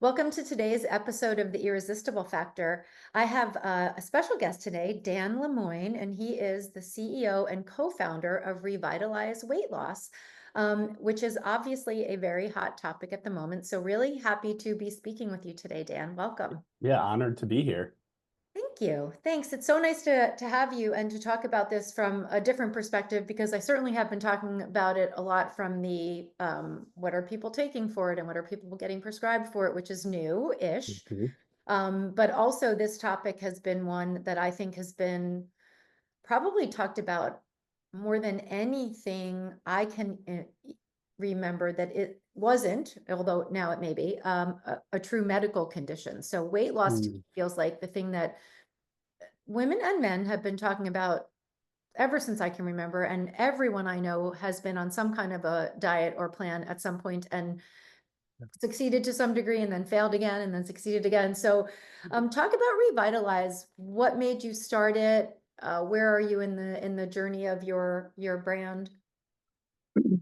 Welcome to today's episode of The Irresistible Factor. I have a special guest today, Dan Lemoyne, and he is the CEO and co-founder of Revitalize Weight Loss, which is obviously a very hot topic at the moment. So really happy to be speaking with you today, Dan. Welcome. Yeah, honored to be here. Thank you. Thanks. It's so nice to have you and to talk about this from a different perspective because I certainly have been talking about it a lot from the what are people taking for it and what are people getting prescribed for it, which is new-ish. Mhm. But also this topic has been one that I think has been probably talked about more than anything I can remember that it wasn't, although now it may be, a true medical condition. So weight loss to me Mm. feels like the thing that women and men have been talking about ever since I can remember, and everyone I know has been on some kind of a diet or plan at some point and succeeded to some degree and then failed again and then succeeded again. So talk about Revitalize. What made you start it? Where are you in the journey of your brand?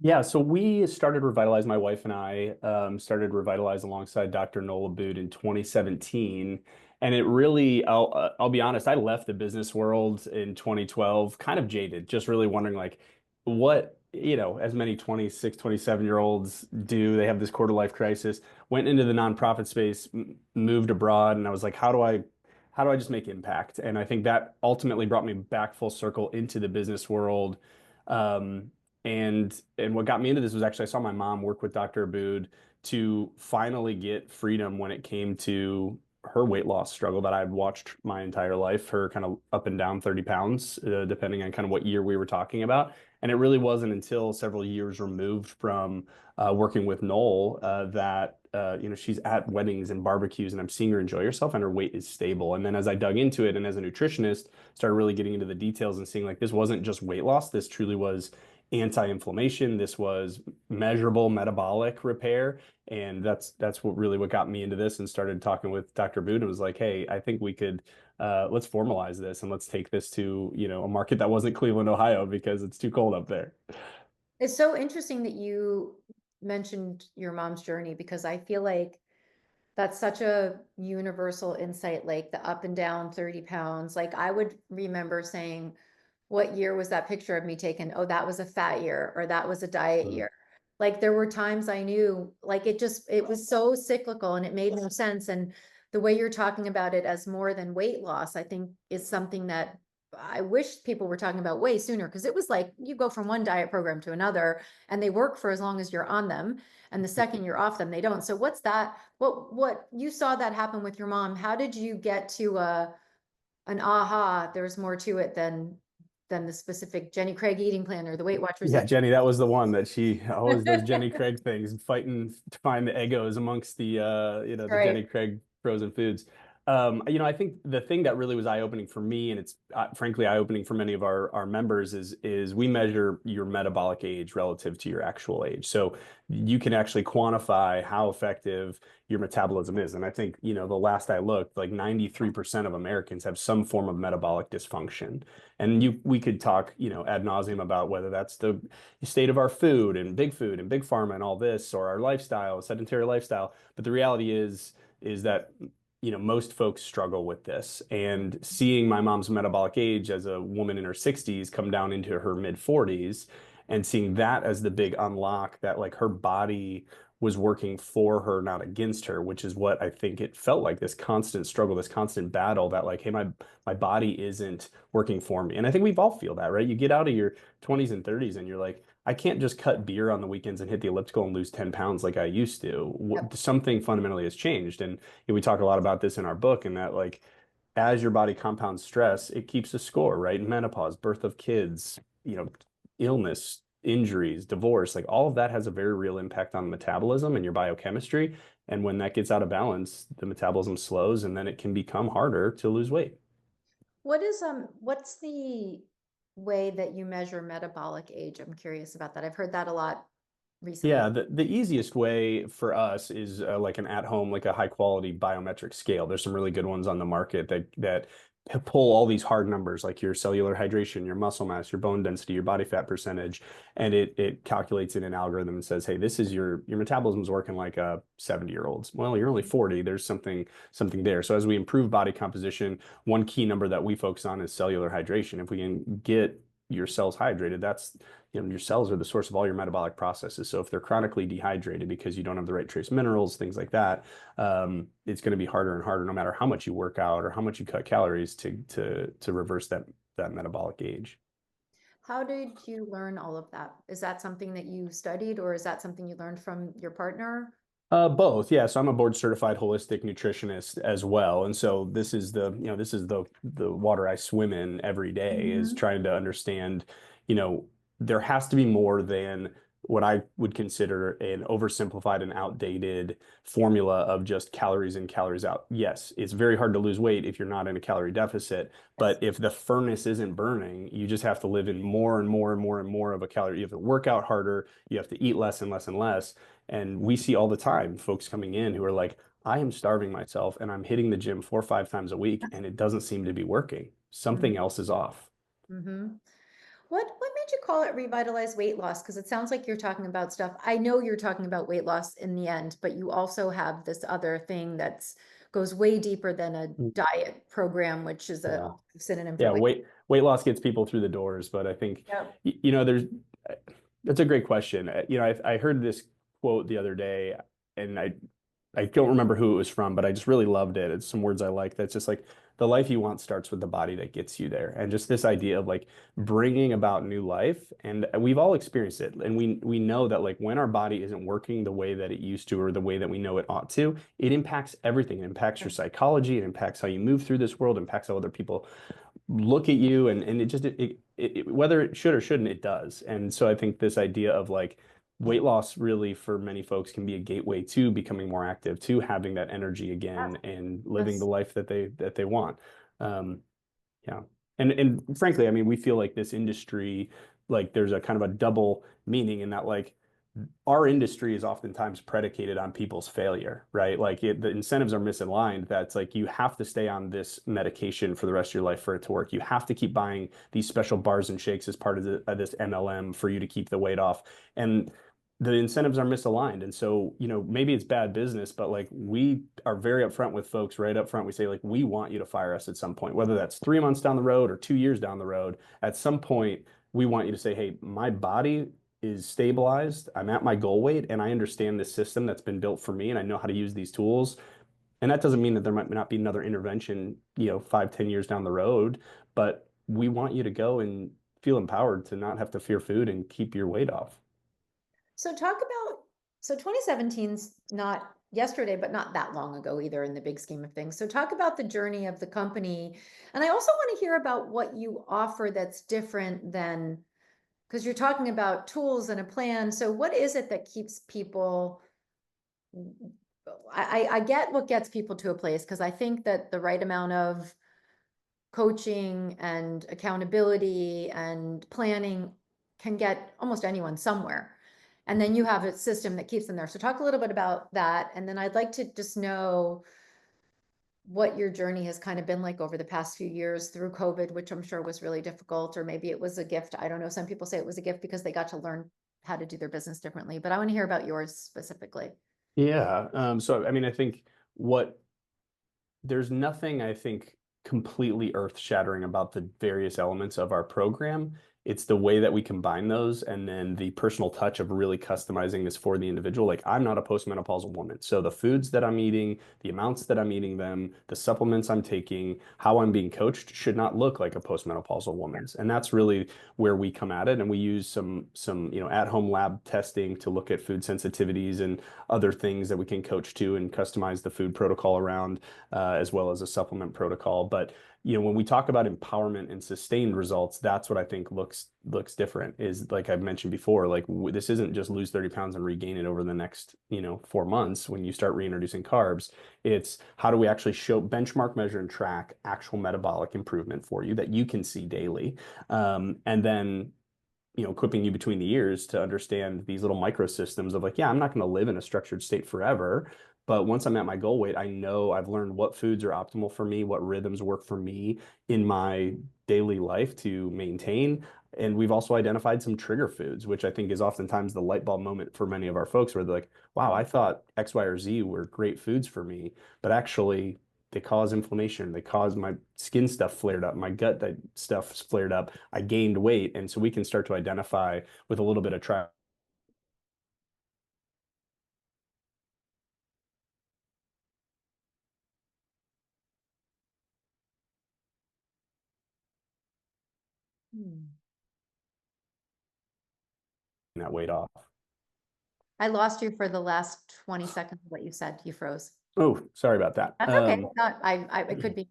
Yeah, so we started Revitalize, my wife and I started Revitalize alongside Dr. Nola Boot in 2017. And it really, I'll be honest, I left the business world in 2012, kind of jaded, just really wondering like what, as many 26, 27-year-olds do. They have this quarter life crisis, went into the nonprofit space, moved abroad, and I was like, how do I just make impact? And I think that ultimately brought me back full circle into the business world. Um, and what got me into this was actually I saw my mom work with Dr. Abood to finally get freedom when it came to her weight loss struggle that I'd watched my entire life, her kind of up and down 30 pounds, depending on kind of what year we were talking about. And it really wasn't until several years removed from working with Noel that she's at weddings and barbecues, and I'm seeing her enjoy herself, and her weight is stable. And then as I dug into it, and as a nutritionist, started really getting into the details and seeing like this wasn't just weight loss, this truly was anti-inflammation. This was measurable metabolic repair. And that's what got me into this and started talking with Dr. Boone. It was like, hey, I think we could let's formalize this and let's take this to, a market that wasn't Cleveland, Ohio, because it's too cold up there. It's so interesting that you mentioned your mom's journey because I feel like that's such a universal insight, like the up and down 30 pounds. Like I would remember saying, what year was that picture of me taken? Oh, that was a fat year or that was a diet Mm. year. Like there were times I knew like it was so cyclical and it made no sense. And the way you're talking about it as more than weight loss, I think is something that I wish people were talking about way sooner because it was like you go from one diet program to another and they work for as long as you're on them. And the second you're off them, they don't. So what's that? What you saw that happen with your mom? How did you get to an aha? There's more to it than the specific Jenny Craig eating plan or the Weight Watchers Yeah, eat. Jenny, that was the one that she always does Jenny Craig things, fighting to find the egos amongst the Right. Jenny Craig frozen foods. I think the thing that really was eye-opening for me, and it's frankly eye-opening for many of our members, is we measure your metabolic age relative to your actual age. So you can actually quantify how effective your metabolism is. And I think, the last I looked, like 93% of Americans have some form of metabolic dysfunction. And we could talk, ad nauseum about whether that's the state of our food and big pharma and all this, or our lifestyle, sedentary lifestyle. But the reality is that most folks struggle with this. And seeing my mom's metabolic age as a woman in her 60s come down into her mid 40s, and seeing that as the big unlock that like her body was working for her, not against her, which is what I think it felt like, this constant struggle, this constant battle that like, hey, my body isn't working for me. And I think we've all feel that, right? You get out of your 20s and 30s and you're like, I can't just cut beer on the weekends and hit the elliptical and lose 10 pounds like I used to. Yep. Something fundamentally has changed. And we talk a lot about this in our book, and that like as your body compounds stress, it keeps a score, right? Menopause, birth of kids, illness, injuries, divorce, like all of that has a very real impact on metabolism and your biochemistry. And when that gets out of balance, the metabolism slows and then it can become harder to lose weight. What's the way that you measure metabolic age? I'm curious about that. I've heard that a lot recently. Yeah, the easiest way for us is like an at-home, like a high quality biometric scale. There's some really good ones on the market that pull all these hard numbers like your cellular hydration, your muscle mass, your bone density, your body fat percentage, and it calculates in an algorithm and says, hey, this is your metabolism's working like a 70-year-old's. Well, you're only 40. There's something there. So as we improve body composition, one key number that we focus on is cellular hydration. If we can get your cells hydrated, that's your cells are the source of all your metabolic processes. So if they're chronically dehydrated because you don't have the right trace minerals, things like that, it's going to be harder and harder, no matter how much you work out or how much you cut calories to reverse that metabolic age. How did you learn all of that? Is that something that you studied, or is that something you learned from your partner? Both, yeah. So I'm a board certified holistic nutritionist as well, and so this is the water I swim in every day is Mhm. trying to understand, you know, there has to be more than what I would consider an oversimplified and outdated formula of just calories in, calories out. Yes, it's very hard to lose weight if you're not in a calorie deficit, Yes. but if the furnace isn't burning, you just have to live in more and more and more and more of a calorie. You have to work out harder, you have to eat less and less and less. And we see all the time folks coming in who are like, I am starving myself and I'm hitting the gym 4 or 5 times a week and it doesn't seem to be working. Something else is off. Mm-hmm. What made you call it revitalized weight loss? Because it sounds like you're talking about stuff. I know you're talking about weight loss in the end, but you also have this other thing that's goes way deeper than a Mm. diet program, which is a Yeah. synonym for Yeah. weight. Weight loss gets people through the doors, but I think, Yep. there's, that's a great question. I heard this quote the other day and I don't remember who it was from, but I just really loved it. It's some words I like. That's just like the life you want starts with the body that gets you there. And just this idea of like bringing about new life. And we've all experienced it. And we know that like when our body isn't working the way that it used to or the way that we know it ought to, it impacts everything. It impacts your psychology. It impacts how you move through this world, impacts how other people look at you and whether it should or shouldn't, it does. And so I think this idea of like weight loss really for many folks can be a gateway to becoming more active, to having that energy again and living the Yes. life that they want. Um, yeah. And frankly, I mean, we feel like this industry, like there's a kind of a double meaning in that like our industry is oftentimes predicated on people's failure, right? Like the incentives are misaligned. That's like you have to stay on this medication for the rest of your life for it to work. You have to keep buying these special bars and shakes as part of this MLM for you to keep the weight off. And the incentives are misaligned. And so, maybe it's bad business, but like we are very upfront with folks right up front. We say, like, we want you to fire us at some point, whether that's 3 months down the road or 2 years down the road. At some point, we want you to say, hey, my body is stabilized. I'm at my goal weight and I understand this system that's been built for me and I know how to use these tools. And that doesn't mean that there might not be another intervention, 5, 10 years down the road, but we want you to go and feel empowered to not have to fear food and keep your weight off. So talk about, so 2017's not yesterday, but not that long ago either in the big scheme of things. So talk about the journey of the company. And I also want to hear about what you offer that's different than, because you're talking about tools and a plan. So what is it that keeps people, I get what gets people to a place, because I think that the right amount of coaching and accountability and planning can get almost anyone somewhere. And then you have a system that keeps them there. So talk a little bit about that. And then I'd like to just know what your journey has kind of been like over the past few years through COVID, which I'm sure was really difficult, or maybe it was a gift. I don't know. Some people say it was a gift because they got to learn how to do their business differently, but I want to hear about yours specifically. Yeah. So, I mean, I think what there's nothing I think completely earth-shattering about the various elements of our program. It's the way that we combine those and then the personal touch of really customizing this for the individual. Like I'm not a postmenopausal woman. So the foods that I'm eating, the amounts that I'm eating them, the supplements I'm taking, how I'm being coached should not look like a postmenopausal woman's. And that's really where we come at it. And we use some at-home lab testing to look at food sensitivities and other things that we can coach to and customize the food protocol around as well as a supplement protocol. But when we talk about empowerment and sustained results, that's what I think looks different. Is like I've mentioned before, like this isn't just lose 30 pounds and regain it over the next 4 months when you start reintroducing carbs. It's how do we actually show benchmark, measure, and track actual metabolic improvement for you that you can see daily, and then equipping you between the years to understand these little microsystems of like, yeah, I'm not going to live in a structured state forever, But once I'm at my goal weight, I know I've learned what foods are optimal for me, what rhythms work for me in my daily life to maintain. And we've also identified some trigger foods, which I think is oftentimes the light bulb moment for many of our folks where they're like, wow, I thought X, Y, or Z were great foods for me, but actually they cause inflammation. They cause my skin stuff flared up, my gut stuff flared up. I gained weight. And so we can start to identify with a little bit of trial. Hmm. That weight off. I lost you for the last 20 seconds of what you said. You froze. Oh, sorry about that. That's okay. Not, it could be.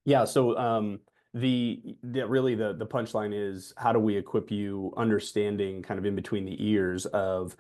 Yeah, so the really the punchline is how do we equip you understanding kind of in between the ears of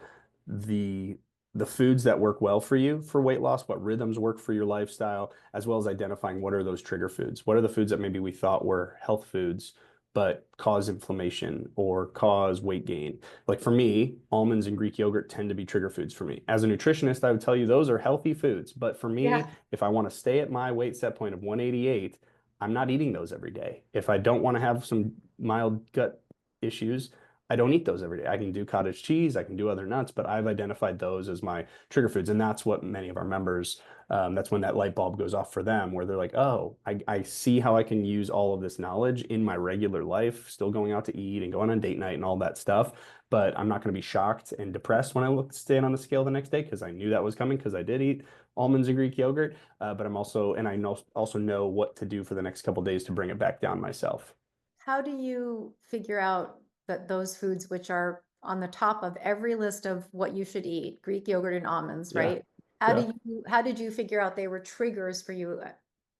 the the foods that work well for you for weight loss, what rhythms work for your lifestyle, as well as identifying what are those trigger foods. What are the foods that maybe we thought were health foods but cause inflammation or cause weight gain? Like for me, almonds and Greek yogurt tend to be trigger foods for me. As a nutritionist, I would tell you those are healthy foods, but for me, Yeah. if I want to stay at my weight set point of 188, I'm not eating those every day. If I don't want to have some mild gut issues, I don't eat those every day. I can do cottage cheese, I can do other nuts, but I've identified those as my trigger foods. And that's what many of our members, that's when that light bulb goes off for them, where they're like, oh, I see how I can use all of this knowledge in my regular life, still going out to eat and going on date night and all that stuff. But I'm not going to be shocked and depressed when I look stand on the scale the next day because I knew that was coming because I did eat almonds and Greek yogurt. But I'm also, and I know also know what to do for the next couple of days to bring it back down myself. How do you figure out that those foods which are on the top of every list of what you should eat, Greek yogurt and almonds, Yeah. right? Yeah. How did you figure out they were triggers for you?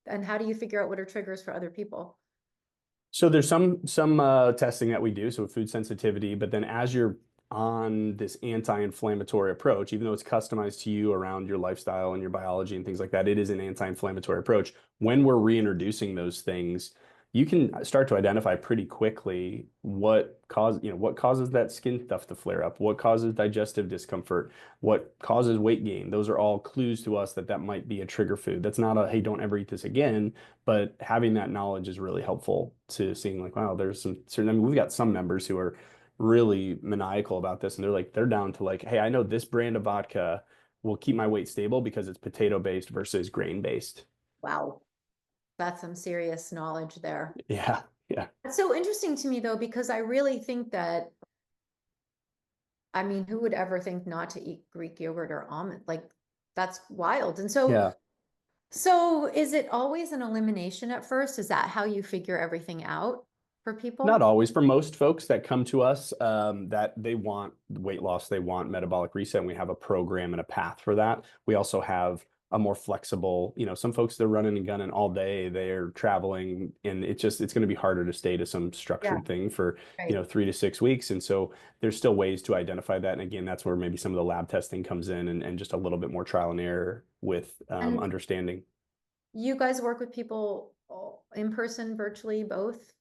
And how do you figure out what are triggers for other people? So there's some testing that we do, so food sensitivity, but then as you're on this anti-inflammatory approach, even though it's customized to you around your lifestyle and your biology and things like that, it is an anti-inflammatory approach. When we're reintroducing those things, you can start to identify pretty quickly what causes that skin stuff to flare up, what causes digestive discomfort, what causes weight gain. Those are all clues to us that that might be a trigger food. That's not a, hey, don't ever eat this again. But having that knowledge is really helpful to seeing like, wow, there's some certain, I mean, we've got some members who are really maniacal about this and they're like, they're down to like, hey, I know this brand of vodka will keep my weight stable because it's potato based versus grain based. Wow, that's some serious knowledge there. Yeah. Yeah. It's so interesting to me though, because I really think that, I mean, who would ever think not to eat Greek yogurt or almond? Like, that's wild. And so, Yeah. so is it always an elimination at first? Is that how you figure everything out for Not people? always. For most folks that come to us, that they want weight loss, they want metabolic reset, and we have a program and a path for that. We also have a more flexible, some folks they're running and gunning all day, they're traveling, and it's going to be harder to stay to some Yeah, structured thing for, right. 3 to 6 weeks. And so there's still ways to identify that. And again, that's where maybe some of the lab testing comes in and just a little bit more trial and error with And understanding. you guys work with people in person, virtually, both?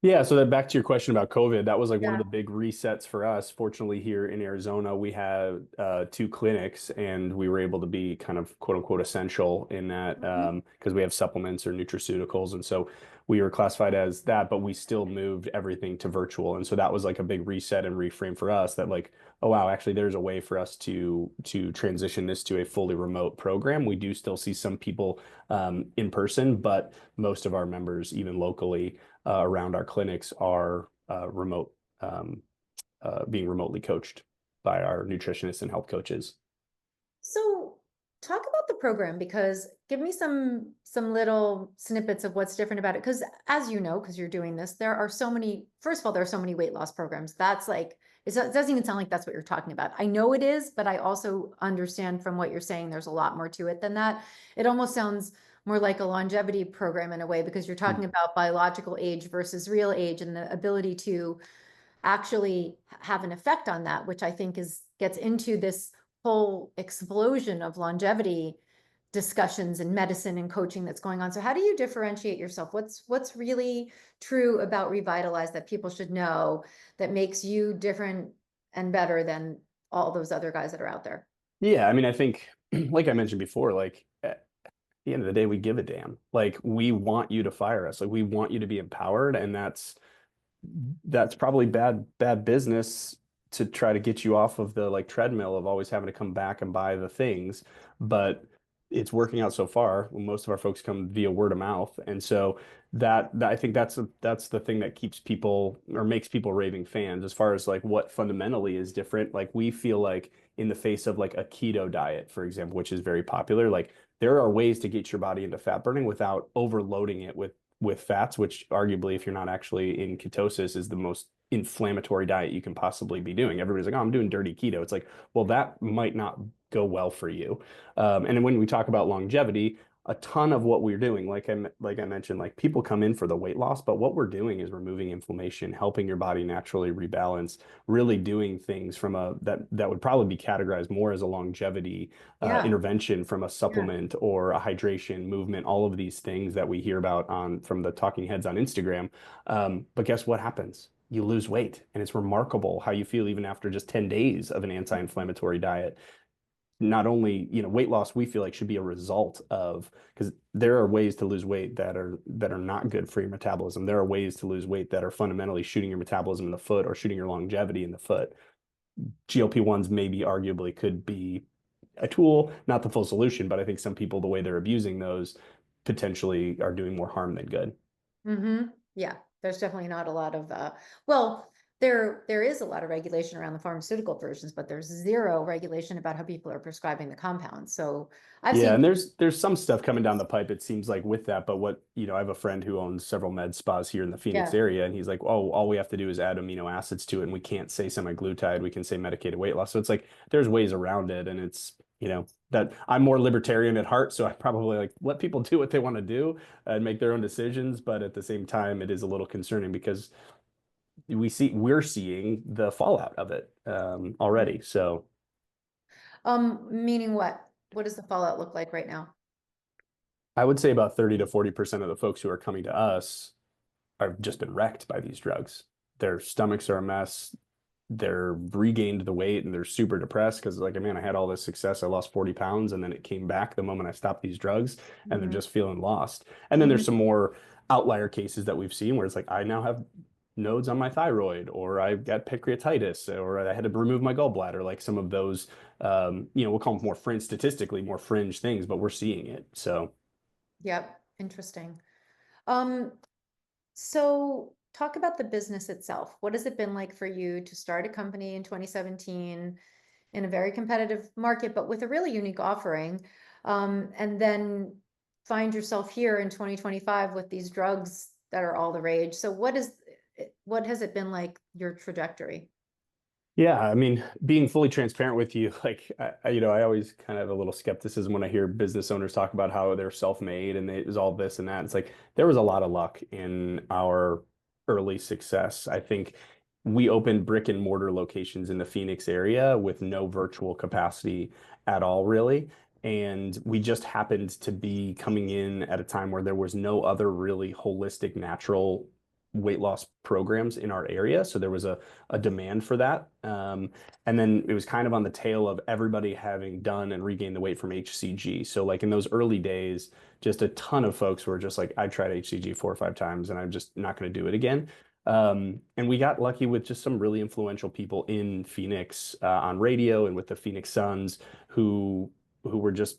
Yeah, so that back to your question about COVID, that was like one of Yeah. the big resets for us. Fortunately, here in Arizona, we had two clinics, and we were able to be kind of quote unquote essential in that Mhm. because we have supplements or nutraceuticals, and so we were classified as that, but we still moved everything to virtual, and so that was like a big reset and reframe for us. That like, oh wow, actually, there's a way for us to transition this to a fully remote program. We do still see some people in person, but most of our members, even locally around our clinics are um, being remotely coached by our nutritionists and health coaches. So talk about the program because give me some little snippets of what's different about it. Because as you know, because you're doing this, there are so many, first of all, there are so many weight loss programs. That's like, it doesn't even sound like that's what you're talking about. I know it is, but I also understand from what you're saying, there's a lot more to it than that. It almost sounds more like a longevity program in a way, because you're talking about biological age versus real age and the ability to actually have an effect on that, which I think gets into this whole explosion of longevity discussions in medicine and coaching that's going on. So how do you differentiate yourself? What's really true about Revitalize that people should know that makes you different and better than all those other guys that are out there? Yeah, I mean, I think like I mentioned before, like at the end of the day, we give a damn. Like we want you to fire us. Like we want you to be empowered, and that's probably bad business to try to get you off of the like treadmill of always having to come back and buy the things. But it's working out so far. Most of our folks come via word of mouth, and so I think that's the thing that keeps people or makes people raving fans. As far as like what fundamentally is different, like we feel like in the face of like a keto diet, for example, which is very popular, like there are ways to get your body into fat burning without overloading it with fats, which arguably, if you're not actually in ketosis, is the most inflammatory diet you can possibly be doing. Everybody's like, oh, I'm doing dirty keto. It's like, well, that might not go well for you. And when we talk about longevity, a ton of what we're doing, like I mentioned, like people come in for the weight loss, but what we're doing is removing inflammation, helping your body naturally rebalance, really doing things from a that would probably be categorized more as a longevity Yeah, intervention from a yeah. supplement or a hydration movement, all of these things that we hear about on from the talking heads on Instagram. But guess what happens? You lose weight, and it's remarkable how you feel even after just 10 days of an anti-inflammatory diet. Not only, weight loss we feel like should be a result of, because there are ways to lose weight that are not good for your metabolism. There are ways to lose weight that are fundamentally shooting your metabolism in the foot or shooting your longevity in the foot. GLP-1s maybe arguably could be a tool, not the full solution, but I think some people, the way they're abusing those, potentially are doing more harm than good. Yeah, there's definitely not a lot of, well, there is a lot of regulation around the pharmaceutical versions, but there's zero regulation about how people are prescribing the compounds. So I've Yeah, seen, and there's some stuff coming down the pipe, it seems like with that, but I have a friend who owns several med spas here in the Phoenix yeah, area, and he's like, oh, all we have to do is add amino acids to it, and we can't say semaglutide, we can say medicated weight loss. So it's like there's ways around it, and it's, that I'm more libertarian at heart, so I probably like let people do what they want to do and make their own decisions, but at the same time, it is a little concerning because we're seeing the fallout of it already. So meaning what? What does the fallout look like right now? I would say about 30 to 40% of the folks who are coming to us have just been wrecked by these drugs. Their stomachs are a mess. They're regained the weight and they're super depressed because like, man, I had all this success. I lost 40 pounds and then it came back the moment I stopped these drugs and they're Mhm, just feeling lost. And then there's mhm. some more outlier cases that we've seen where it's like, I now have nodes on my thyroid or I got pancreatitis or I had to remove my gallbladder, like some of those, we'll call them more fringe, statistically more fringe things, but we're seeing it. So Yep, interesting. Um, so talk about the business itself. What has it been like for you to start a company in 2017 in a very competitive market, but with a really unique offering? And then find yourself here in 2025 with these drugs that are all the rage. So what has it been like, your trajectory? yeah, I mean, being fully transparent with you, like I always kind of have a little skepticism when I hear business owners talk about how they're self-made and it was all this and that. It's like there was a lot of luck in our early success. I think we opened brick and mortar locations in the Phoenix area with no virtual capacity at all, really. And we just happened to be coming in at a time where there was no other really holistic, natural weight loss programs in our area. So there was a demand for that. And then it was kind of on the tail of everybody having done and regained the weight from HCG. So like in those early days, just a ton of folks were just like, I tried HCG 4 or 5 times and I'm just not going to do it again. And we got lucky with just some really influential people in Phoenix on radio and with the Phoenix Suns who were just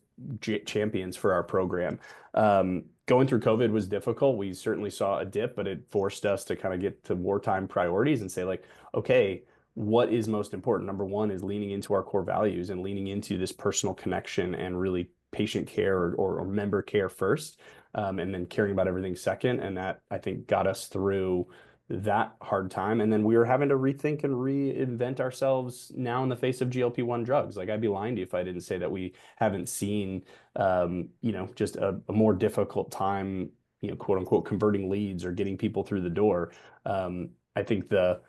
champions for our program. Going through COVID was difficult. We certainly saw a dip, but it forced us to kind of get to wartime priorities and say, like, okay, what is most important? Number one is leaning into our core values and leaning into this personal connection and really patient care or member care first, and then caring about everything second. And that I think got us through that hard time. And then we were having to rethink and reinvent ourselves now in the face of GLP-1 drugs. Like I'd be lying to you if I didn't say that we haven't seen, just a more difficult time, quote unquote, converting leads or getting people through the door. I think the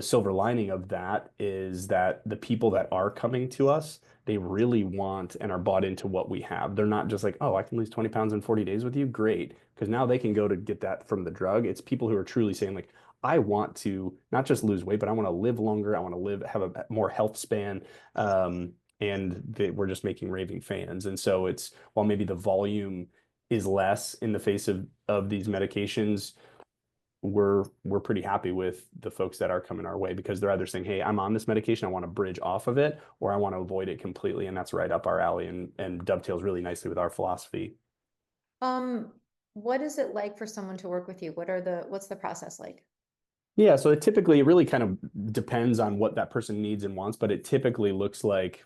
silver lining of that is that the people that are coming to us, they really want and are bought into what we have. They're not just like, oh, I can lose 20 pounds in 40 days with you. Great. Because now they can go to get that from the drug. It's people who are truly saying, like, I want to not just lose weight, but I want to live longer. I want to have a more health span. and we're just making raving fans. And so it's, while maybe the volume is less in the face of these medications, we're pretty happy with the folks that are coming our way, because they're either saying, hey, I'm on this medication, I want to bridge off of it, or I want to avoid it completely. And that's right up our alley, and dovetails really nicely with our philosophy. Um, what is it like for someone to work with you? What's the process like? Yeah, so it really kind of depends on what that person needs and wants, but it typically looks like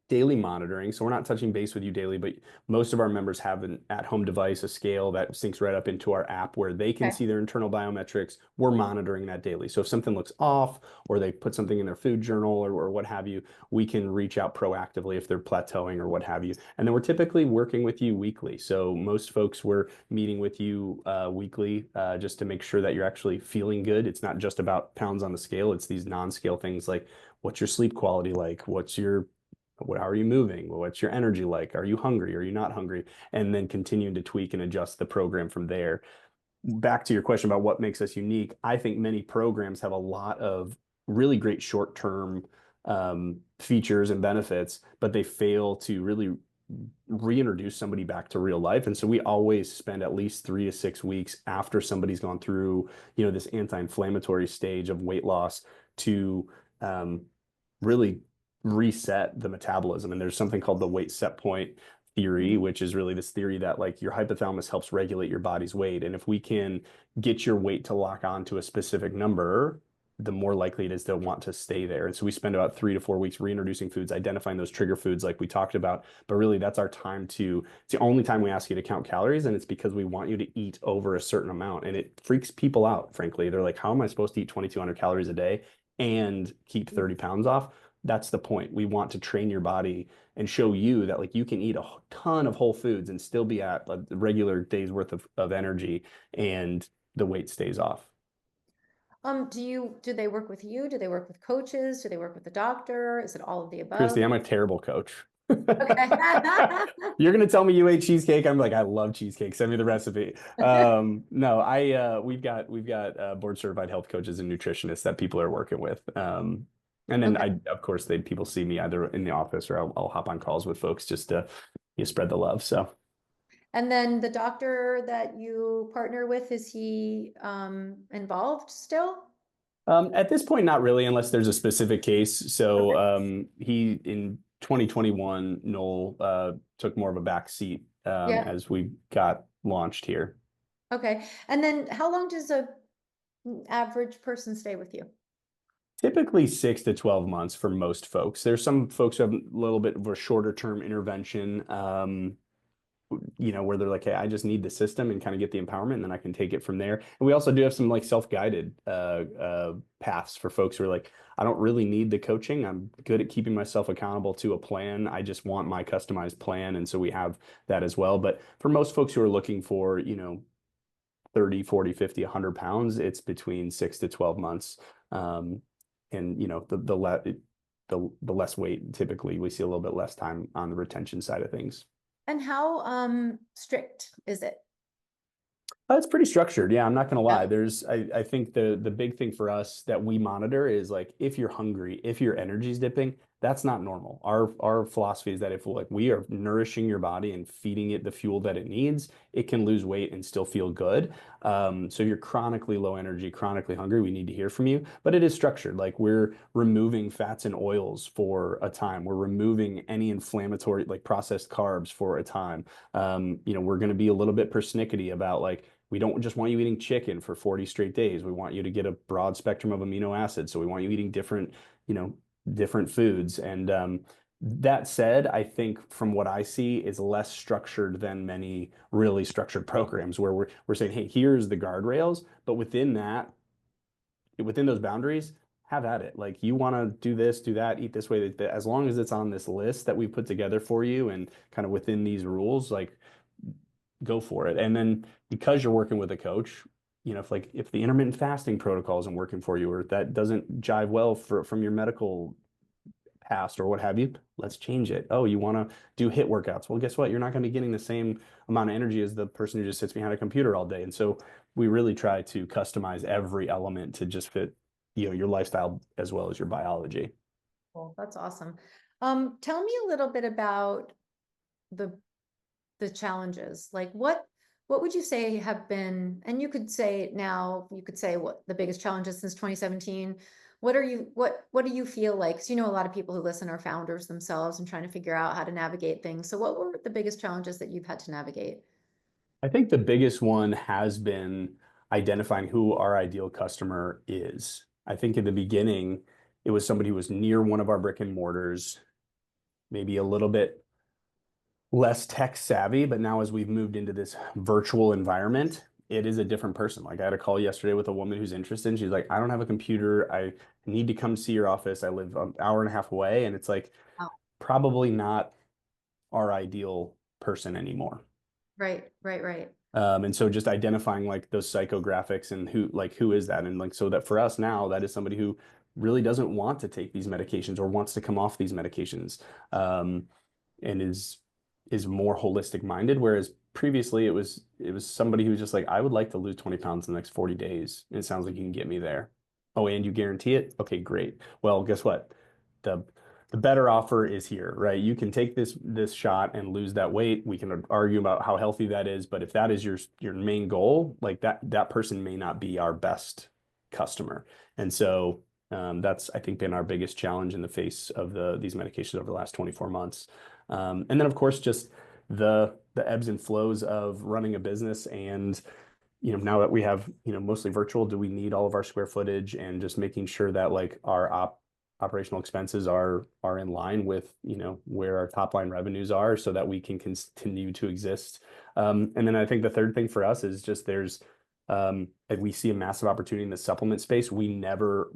daily monitoring. So we're not touching base with you daily, but most of our members have an at-home device, a scale that syncs right up into our app where they can Okay. see their internal biometrics. We're monitoring that daily. So if something looks off, or they put something in their food journal, or what have you, we can reach out proactively if they're plateauing or what have you. And then we're typically working with you weekly. So most folks, we're meeting with you weekly, just to make sure that you're actually feeling good. It's not just about pounds on the scale. It's these non-scale things like, what's your sleep quality like? How are you moving? What's your energy like? Are you hungry? Are you not hungry? And then continuing to tweak and adjust the program from there. Back to your question about what makes us unique, I think many programs have a lot of really great short-term features and benefits, but they fail to really reintroduce somebody back to real life. And so we always spend at least 3 to 6 weeks after somebody's gone through, this anti-inflammatory stage of weight loss to um, really reset the metabolism. And there's something called the weight set point theory, Mhm. which is really this theory that like your hypothalamus helps regulate your body's weight. And if we can get your weight to lock on to a specific number, the more likely it is they'll want to stay there. And so we spend about 3 to 4 weeks reintroducing foods, identifying those trigger foods like we talked about. But really, that's our time it's the only time we ask you to count calories. And it's because we want you to eat over a certain amount. And it freaks people out, frankly. They're like, how am I supposed to eat 2,200 calories a day and keep 30 pounds off? That's the point. We want to train your body and show you that like you can eat a ton of whole foods and still be at a regular day's worth of energy, and the weight stays off. Do they work with you? Do they work with coaches? Do they work with the doctor? Is it all of the Christy, above? I'm a terrible coach. Okay. You're gonna tell me you ate cheesecake. I'm like, I love cheesecake. Send me the recipe. No, we've got board certified health coaches and nutritionists that people are working with. And then Okay. I, of course, people see me either in the office, or I'll hop on calls with folks just to spread the love. So And then the doctor that you partner with, is he involved still? at this point, not really, unless there's a specific case. So Okay. he in 2021, Noel took more of a back seat Yeah. as we got launched here. Okay. And then how long does a average person stay with you? Typically 6 to 12 months for most folks. There's some folks who have a little bit of a shorter term intervention, where they're like, hey, I just need the system and kind of get the empowerment, and then I can take it from there. And we also do have some like self-guided paths for folks who are like, I don't really need the coaching. I'm good at keeping myself accountable to a plan. I just want my customized plan. And so we have that as well. But for most folks who are looking for, 30, 40, 50, 100 pounds, it's between 6 to 12 months. Um, and the less weight, typically we see a little bit less time on the retention side of things. And how strict is it? It's pretty structured. Yeah, I'm not gonna lie. Yeah. I think the big thing for us that we monitor is like, if you're hungry, if your energy's dipping, that's not normal. Our philosophy is that if like we are nourishing your body and feeding it the fuel that it needs, it can lose weight and still feel good. So if you're chronically low energy, chronically hungry, we need to hear from you. But it is structured. Like, we're removing fats and oils for a time. We're removing any inflammatory, like processed carbs, for a time. We're going to be a little bit persnickety about like, we don't just want you eating chicken for 40 straight days. We want you to get a broad spectrum of amino acids. So we want you eating you know, different foods. And that said, I think from what I see is less structured than many really structured programs, where we're saying, hey, here's the guardrails, but within those boundaries, have at it. Like, you want to do this, do that, eat this way, as long as it's on this list that we put together for you and kind of within these rules, like, go for it. And then, because you're working with a coach, if the intermittent fasting protocol isn't working for you, or that doesn't jive well from your medical past or what have you, let's change it. Oh, you want to do HIIT workouts? Well, guess what? You're not going to be getting the same amount of energy as the person who just sits behind a computer all day. And so we really try to customize every element to just fit, your lifestyle as well as your biology. Cool. That's awesome. Tell me a little bit about the the challenges. Like what would you say have been, and you could say it now, you could say what the biggest challenges since 2017. What do you feel like? Because you know a lot of people who listen are founders themselves and trying to figure out how to navigate things. So what were the biggest challenges that you've had to navigate? I think the biggest one has been identifying who our ideal customer is. I think in the beginning, it was somebody who was near one of our brick and mortars, maybe a little bit less tech savvy, but now as we've moved into this virtual environment, it is a different person. Like I had a call yesterday with a woman who's interested, and she's like, I don't have a computer. I need to come see your office. I live an hour and a half away. And it's like Oh, probably not our ideal person anymore. right. And so just identifying like those psychographics and who is that? And like, so that for us now, that is somebody who really doesn't want to take these medications or wants to come off these medications. And is more holistic minded. Whereas previously it was somebody who was just like, I would like to lose 20 pounds in the next 40 days. And it sounds like you can get me there. Oh, and you guarantee it? Okay, great. Well, guess what? The the better offer is here, right? You can take this shot and lose that weight. We can argue about how healthy that is, but if that is your main goal, like that person may not be our best customer. And so that's I think been our biggest challenge in the face of these medications over the last 24 months. And then of course just the ebbs and flows of running a business and now that we have mostly virtual, do we need all of our square footage and just making sure that like our operational expenses are in line with where our top line revenues are so that we can continue to exist. And then I think the third thing for us is just and we see a massive opportunity in the supplement space. We never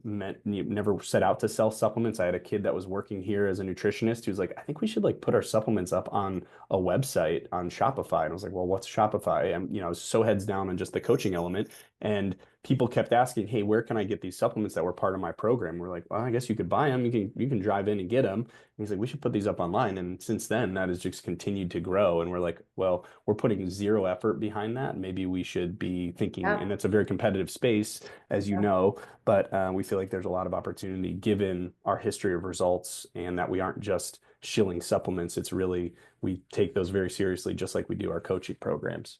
set out to sell supplements. I had a kid that was working here as a nutritionist who's like, I think we should like put our supplements up on a website on Shopify. And I was like, well, what's Shopify? And I was so heads down on just the coaching element. And people kept asking, hey, where can I get these supplements that were part of my program? We're like, well, I guess you could buy them. You can drive in and get them. And he's like, we should put these up online. And since then, that has just continued to grow. And we're like, well, we're putting zero effort behind that. Maybe we should be thinking, Yeah, and it's a very competitive space, as you yeah. know, but we feel like there's a lot of opportunity given our history of results and that we aren't just shilling supplements. It's really, we take those very seriously, just like we do our coaching programs.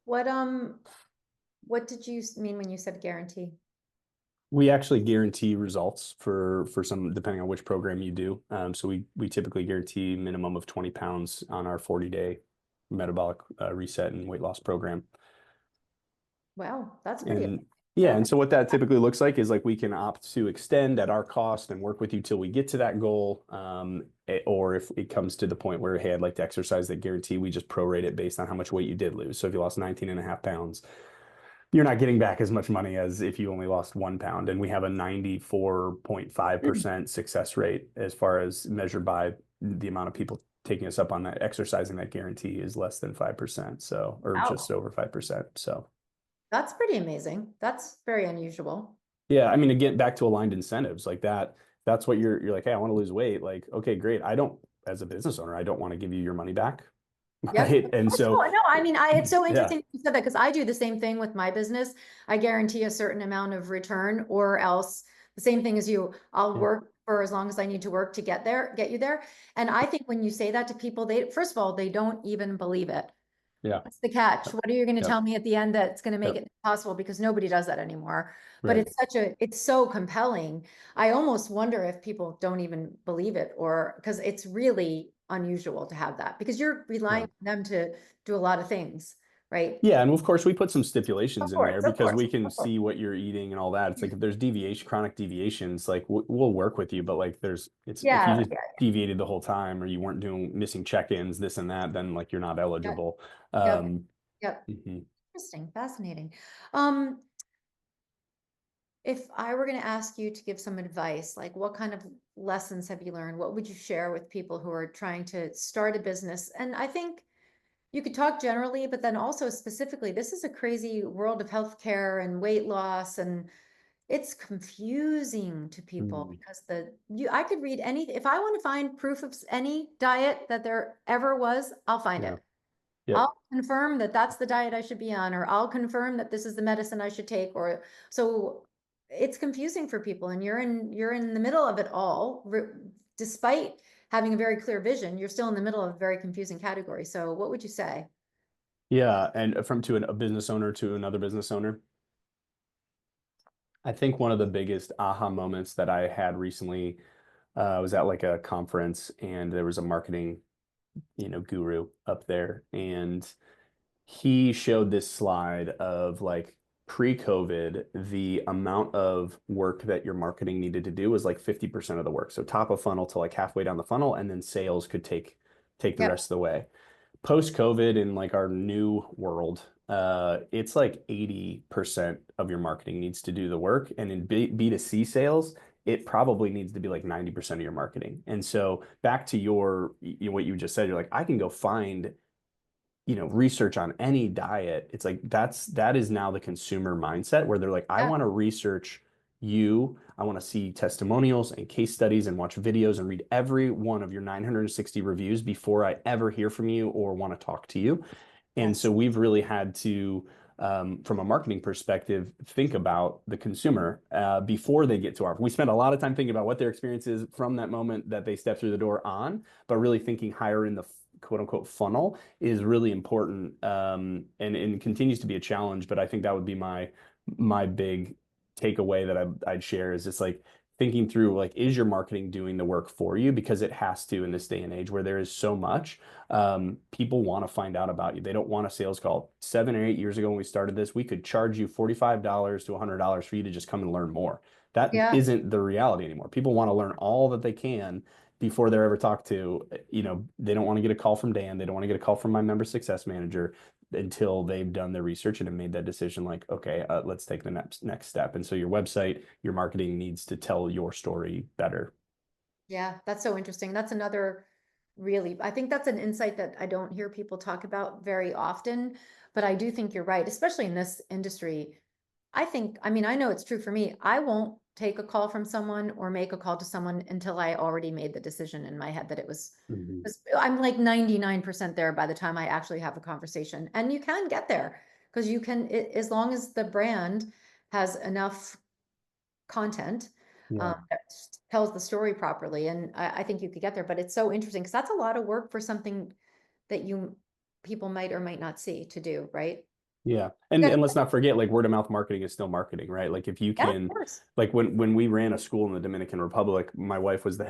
What what did you mean when you said guarantee? We actually guarantee results for some, depending on which program you do. So we typically guarantee minimum of 20 pounds on our 40-day metabolic reset and weight loss program. Wow, that's pretty amazing. And yeah, Yeah. and so what that typically looks like is like we can opt to extend at our cost and work with you till we get to that goal. Or if it comes to the point where, hey, I'd like to exercise that guarantee, we just prorate it based on how much weight you did lose. So if you lost 19 and a half pounds, you're not getting back as much money as if you only lost 1 pound. And we have a 94.5% success rate as far as measured by the amount of people taking us up on that exercising that guarantee is less than 5%. So, or Wow, just over 5%. So that's pretty amazing. That's very unusual. yeah, I mean, again, back to aligned incentives like that. That's what you're like, hey, I want to lose weight. Like, okay, great. I don't, as a business owner, I don't want to give you your money back. Yep. Right. And That's cool. so, No, I mean, it's so yeah, interesting you said that because I do the same thing with my business. I guarantee a certain amount of return, or else the same thing as you, I'll yeah, work for as long as I need to work to get you there. And I think when you say that to people, they, first of all, they don't even believe it. yeah, That's the catch. What are you going to tell yep, me at the end that's going to make yep, it possible? Because nobody does that anymore. But right. it's so compelling. I almost wonder if people don't even believe it, or because it's really unusual to have that because you're relying Yeah. on them to do a lot of things, right? Yeah, and of course we put some stipulations Of in there course, of because course, we can of course. see what you're eating and all that. It's like if there's chronic deviations, like we'll work with you, but like it's if you Yeah, just deviated the whole time or you weren't doing missing check-ins, this and that, then like you're not yeah, eligible. yep, Um, yep. mhm. Interesting, fascinating. Um, If I were going to ask you to give some advice, like what kind of lessons have you learned? What would you share with people who are trying to start a business? And I think you could talk generally, but then also specifically, this is a crazy world of healthcare and weight loss, and it's confusing to people Mm, because I could read any, if I want to find proof of any diet that there ever was, I'll find yeah, it. yep, I'll confirm that that's the diet I should be on, or I'll confirm that this is the medicine I should take, or so it's confusing for people, and you're in the middle of it all. despite having a very clear vision, you're still in the middle of a very confusing category. So what would you say? Yeah, and from a business owner to another business owner, I think one of the biggest aha moments that I had recently was at like a conference, and there was a marketing, guru up there, and he showed this slide of like pre-COVID, the amount of work that your marketing needed to do was like 50% of the work. So top of funnel to like halfway down the funnel, and then sales could take the Yep. rest of the way. Post-COVID in like our new world, it's like 80% of your marketing needs to do the work. And in B2C sales, it probably needs to be like 90% of your marketing. And so back to what you just said, you're like, I can go find research on any diet. It's like that is now the consumer mindset where they're like, I Yeah. want to research you. I want to see testimonials and case studies and watch videos and read every one of your 960 reviews before I ever hear from you or want to talk to you. And so Yes. we've really had to, from a marketing perspective, think about the consumer before they get to our. We spend a lot of time thinking about what their experience is from that moment that they step through the door on, but really thinking higher in the quote unquote funnel is really important, and continues to be a challenge. But I think that would be my big takeaway that I'd share is just like thinking through like, is your marketing doing the work for you? Because it has to in this day and age where there is so much. People want to find out about you. They don't want a sales call. 7 or 8 years ago when we started this, we could charge you $45 to $100 for you to just come and learn more. That Yeah. isn't the reality anymore. People want to learn all that they can before they're ever talked to. They don't want to get a call from Dan. They don't want to get a call from my member success manager until they've done their research and have made that decision like, okay, let's take the next step. And so your website, your marketing needs to tell your story better. Yeah, that's so interesting. That's another really, I think that's an insight that I don't hear people talk about very often, but I do think you're right, especially in this industry. I think, I mean, I know it's true for me. I won't take a call from someone or make a call to someone until I already made the decision in my head that it was, Mhm. I'm like 99% there by the time I actually have a conversation. And you can get there because you can, as long as the brand has enough content Yeah. that tells the story properly. And I think you could get there, but it's so interesting because that's a lot of work for something that people might or might not see to do, right? Yeah. You And guys, and let's not forget, like, word of mouth marketing is still marketing, right? Like if you yeah, of can, course. like when we ran a school in the Dominican Republic, my wife was the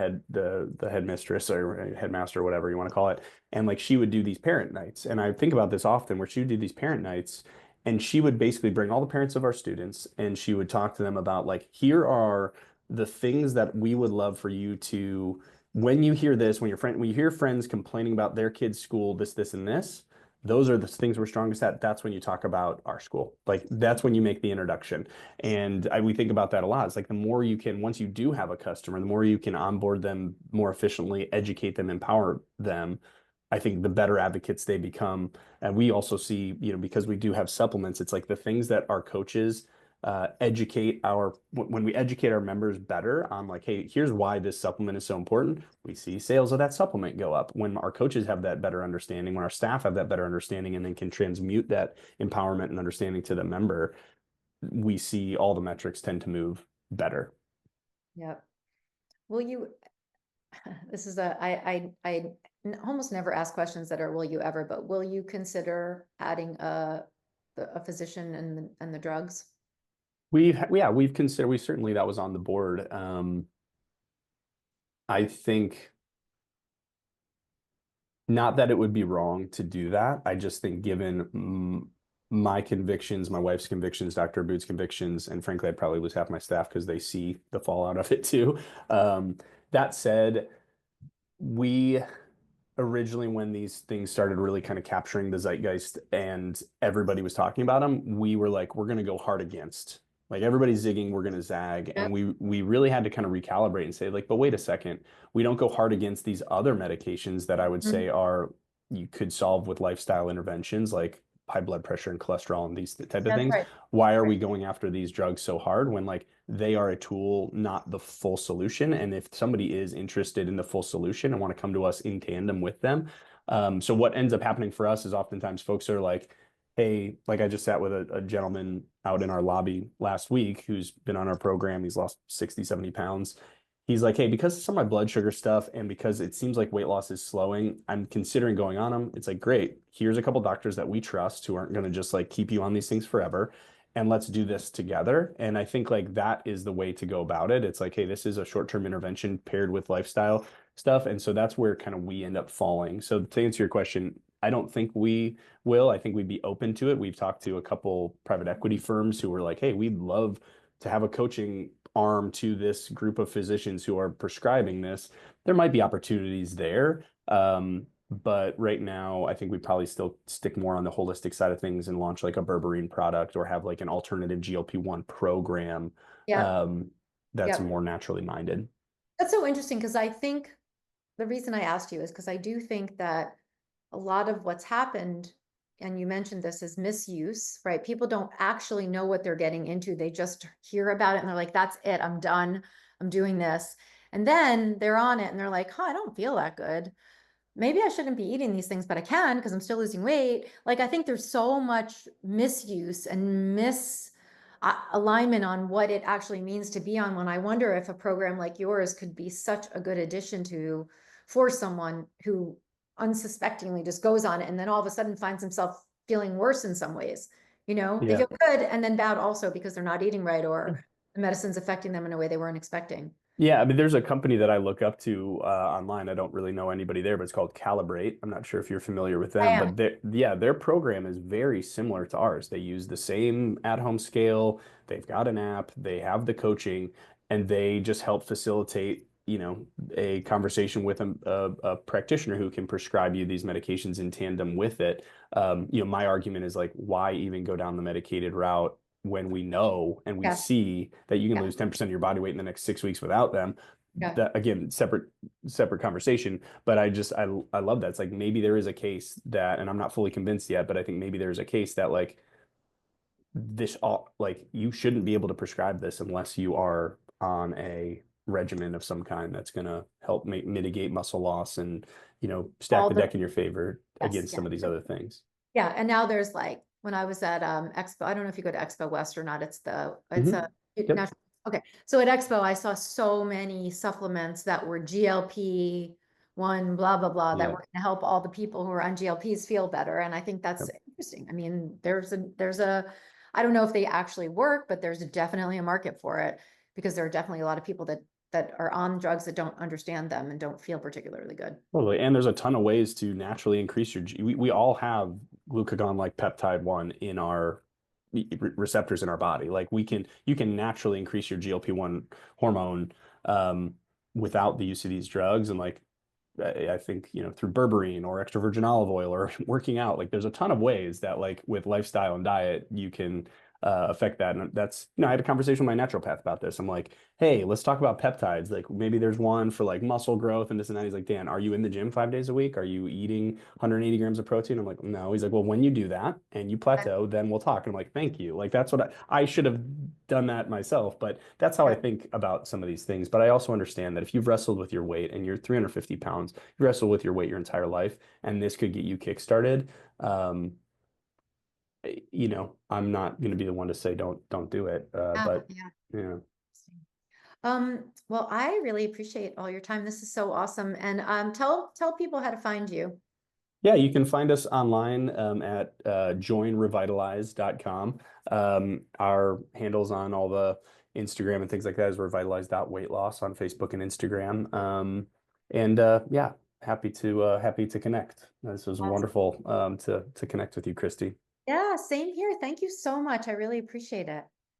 headmistress or headmaster or whatever you want to call it. And like she would do these parent nights. And I think about this often where she would do these parent nights and she would basically bring all the parents of our students and she would talk to them about like, here are the things that we would love for you to, when you hear this, when you hear friends complaining about their kids' school, this, and this, those are the things we're strongest at. That's when you talk about our school. Like that's when you make the introduction. And we think about that a lot. It's like the more you can, once you do have a customer, the more you can onboard them more efficiently, educate them, empower them. I think the better advocates they become. And we also see, because we do have supplements, it's like the things that our coaches when we educate our members better on like, hey, here's why this supplement is so important. We see sales of that supplement go up when our coaches have that better understanding, when our staff have that better understanding, and then can transmute that empowerment and understanding to the member. We see all the metrics tend to move better. Yep. Will you, this is almost never ask questions that are, will you ever, but will you consider adding a physician and the drugs? We've considered, we certainly, that was on the board. I think not that it would be wrong to do that. I just think given my convictions, my wife's convictions, Dr. Aboud's convictions, and frankly, I'd probably lose half my staff because they see the fallout of it too. That said, we originally, when these things started really kind of capturing the zeitgeist and everybody was talking about them, we were like, we're going to go hard against. Like everybody's zigging, we're going to zag. And Yep. we really had to kind of recalibrate and say, like, but wait a second, we don't go hard against these other medications that I would Mhm. say are you could solve with lifestyle interventions like high blood pressure and cholesterol and these type of That's things. right. Why That's are right. we going after these drugs so hard when like they are a tool, not the full solution? And if somebody is interested in the full solution and want to come to us in tandem with them, so what ends up happening for us is oftentimes folks are like, hey, like I just sat with a gentleman out in our lobby last week who's been on our program. He's lost 60, 70 pounds. he's like, hey, because of some of my blood sugar stuff and because it seems like weight loss is slowing, I'm considering going on them. It's like, great. Here's a couple doctors that we trust who aren't going to just like keep you on these things forever. And let's do this together. And I think like that is the way to go about it. It's like, hey, this is a short-term intervention paired with lifestyle stuff. And so that's where kind of we end up falling. So to answer your question, I don't think we will. I think we'd be open to it. We've talked to a couple private equity firms who were like, hey, we'd love to have a coaching arm to this group of physicians who are prescribing this. There might be opportunities there. But right now, I think we probably still stick more on the holistic side of things and launch like a berberine product or have like an alternative GLP-1 program Yeah. um, that's Yeah. more naturally minded. That's so interesting because I think the reason I asked you is because I do think that a lot of what's happened, and you mentioned this, is misuse, right? People don't actually know what they're getting into. They just hear about it and they're like, that's it, I'm done, I'm doing this. And then they're on it and they're like, huh, I don't feel that good. Maybe I shouldn't be eating these things, but I can because I'm still losing weight. Like, I think there's so much misuse and alignment on what it actually means to be on one. I wonder if a program like yours could be such a good addition to for someone who unsuspectingly just goes on it and then all of a sudden finds himself feeling worse in some ways. You know, they Yeah. feel good and then bad also because they're not eating right or the medicine's affecting them in a way they weren't expecting. Yeah, I mean, there's a company that I look up to online. I don't really know anybody there, but it's called Calibrate. I'm not sure if you're familiar with I them, am. but their program is very similar to ours. They use the same at-home scale. They've got an app, they have the coaching, and they just help facilitate, a conversation with a practitioner who can prescribe you these medications in tandem with it. My argument is like, why even go down the medicated route when we know and we Yes. see that you can Yeah. lose 10% of your body weight in the next 6 weeks without them. Yeah. That again, separate conversation. But I love that. It's like maybe there is a case that, and I'm not fully convinced yet, but I think maybe there's a case that like this all like you shouldn't be able to prescribe this unless you are on a regimen of some kind that's going to help mitigate muscle loss and stack All the the, deck in your favor yes. against Yeah. some of these other things. Yeah, and now there's like when I was at Expo, I don't know if you go to Expo West or not. It's a Yep. national. Okay, so at Expo, I saw so many supplements that were GLP-1, blah blah blah, that Yeah. were going to help all the people who are on GLPs feel better. And I think Yep. that's interesting. I mean, I don't know if they actually work, but there's definitely a market for it because there are definitely a lot of people that are on drugs that don't understand them and don't feel particularly good. Totally. And there's a ton of ways to naturally increase we all have glucagon like peptide 1 in our receptors in our body. Like you can naturally increase your GLP-1 hormone without the use of these drugs. And like, I think, through berberine or extra virgin olive oil or working out, like there's a ton of ways that like with lifestyle and diet, you can affect that. And that's, I had a conversation with my naturopath about this. I'm like, hey, let's talk about peptides. Like maybe there's one for like muscle growth and this and that. He's like, Dan, are you in the gym 5 days a week? Are you eating 180 grams of protein? I'm like, no. He's like, well, when you do that and you plateau, then we'll talk. And I'm like, thank you. Like that's what I should have done that myself, but that's how I think about some of these things. But I also understand that if you've wrestled with your weight and you're 350 pounds, you wrestle with your weight your entire life, and this could get you kickstarted. Um, I'm not going to be the one to say don't do it. Yeah, But yeah. yeah. Well, I really appreciate all your time. This is so awesome. And tell people how to find you. Yeah, you can find us online at joinrevitalize.com. Our handles on all the Instagram and things like that is revitalize.weightloss on Facebook and Instagram. And yeah, happy to connect. This was Awesome. wonderful to connect with you, Christy. Yeah, same here. Thank you so much. I really appreciate it.